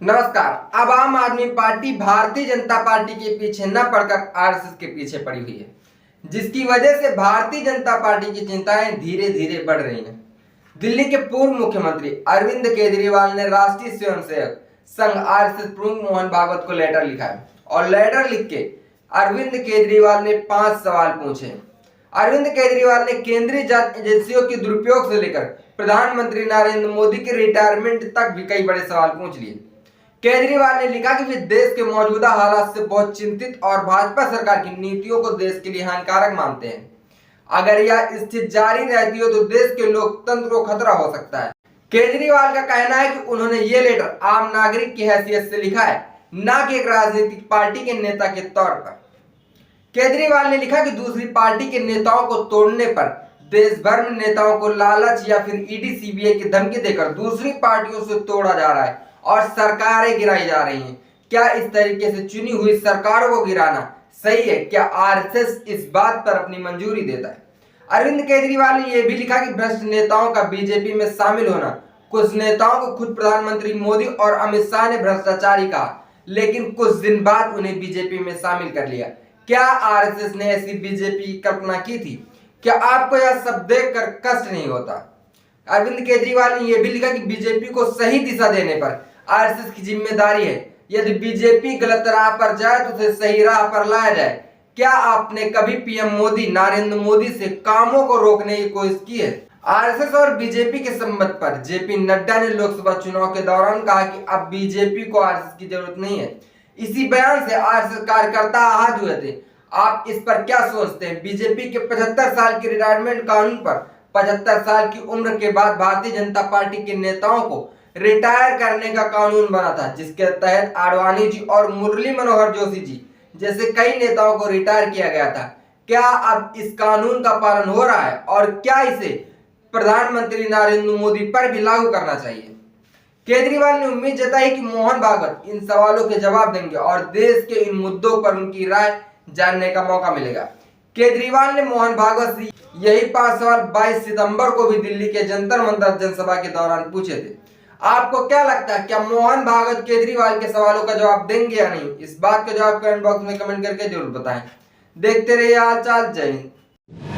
नमस्कार। अब आम आदमी पार्टी भारतीय जनता पार्टी के पीछे न पड़कर आरएसएस के पीछे पड़ी हुई है, जिसकी वजह से भारतीय जनता पार्टी की चिंताएं धीरे धीरे बढ़ रही हैं। दिल्ली के पूर्व मुख्यमंत्री अरविंद केजरीवाल ने राष्ट्रीय स्वयंसेवक संघ आरएसएस प्रमुख मोहन भागवत को लेटर लिखा है और लेटर लिख के अरविंद केजरीवाल ने 5 सवाल पूछे। अरविंद केजरीवाल ने केंद्रीय जांच एजेंसियों के दुरुपयोग से लेकर प्रधानमंत्री नरेंद्र मोदी के रिटायरमेंट तक भी कई बड़े सवाल पूछ लिए। केजरीवाल ने लिखा कि वे देश के मौजूदा हालात से बहुत चिंतित और भाजपा सरकार की नीतियों को देश के लिए हानिकारक मानते हैं। अगर यह स्थिति जारी रहती हो तो देश के लोकतंत्र को खतरा हो सकता है। केजरीवाल का कहना है कि उन्होंने ये लेटर आम नागरिक की हैसियत से लिखा है, न कि एक राजनीतिक पार्टी के नेता के तौर पर। केजरीवाल ने लिखा कि दूसरी पार्टी के नेताओं को तोड़ने पर देश भर में नेताओं को लालच या फिर ईडी सीबीआई की धमकी देकर दूसरी पार्टियों से तोड़ा जा रहा है और सरकारें गिराई जा रही हैं। क्या इस तरीके से चुनी हुई सरकारों को गिराना सही है? क्या आरएसएस इस बात पर अपनी मंजूरी देता है? अरविंद केजरीवाल ने यह भी लिखा कि भ्रष्ट नेताओं का बीजेपी में शामिल होना, कुछ नेताओं को खुद प्रधानमंत्री मोदी और अमित शाह ने भ्रष्टाचारी कहा, लेकिन कुछ दिन बाद उन्हें बीजेपी में शामिल कर लिया। क्या आरएसएस ने ऐसी बीजेपी की कल्पना की थी? क्या आपको यह सब देखकर कष्ट नहीं होता? अरविंद केजरीवाल ने यह भी लिखा कि बीजेपी को सही दिशा देने पर आरएसएस की जिम्मेदारी है। यदि बीजेपी गलत राह पर जाए तो उसे सही राह पर लाया जाए। क्या आपने कभी पीएम मोदी नरेंद्र मोदी से कामों को रोकने की कोशिश की है? आरएसएस और बीजेपी के संबंध पर जेपी नड्डा ने लोकसभा चुनाव के दौरान कहा कि अब बीजेपी को आरएसएस की जरूरत नहीं है। इसी बयान से आरएसएस कार्यकर्ता आहत हुए थे। आप इस पर क्या सोचते हैं? बीजेपी के 75 साल के रिटायरमेंट कानून पर 75 साल की उम्र के बाद भारतीय जनता पार्टी के नेताओं को रिटायर करने का कानून बना था, जिसके तहत आडवाणी जी और मुरली मनोहर जोशी जी जैसे कई नेताओं को रिटायर किया गया था। क्या अब इस कानून का पालन हो रहा है और क्या इसे प्रधानमंत्री नरेंद्र मोदी पर भी लागू करना चाहिए? केजरीवाल ने उम्मीद जताई कि मोहन भागवत इन सवालों के जवाब देंगे और देश के इन मुद्दों पर उनकी राय जानने का मौका मिलेगा। केजरीवाल ने मोहन भागवत से यही 5 सवाल 22 सितंबर को भी दिल्ली के जंतर मंतर जनसभा के दौरान पूछे थे। आपको क्या लगता है, क्या मोहन भागवत केजरीवाल के सवालों का जवाब देंगे या नहीं? इस बात का जवाब कमेंट बॉक्स में कमेंट करके जरूर बताएं। देखते रहिए हाल चाल। जय हिंद।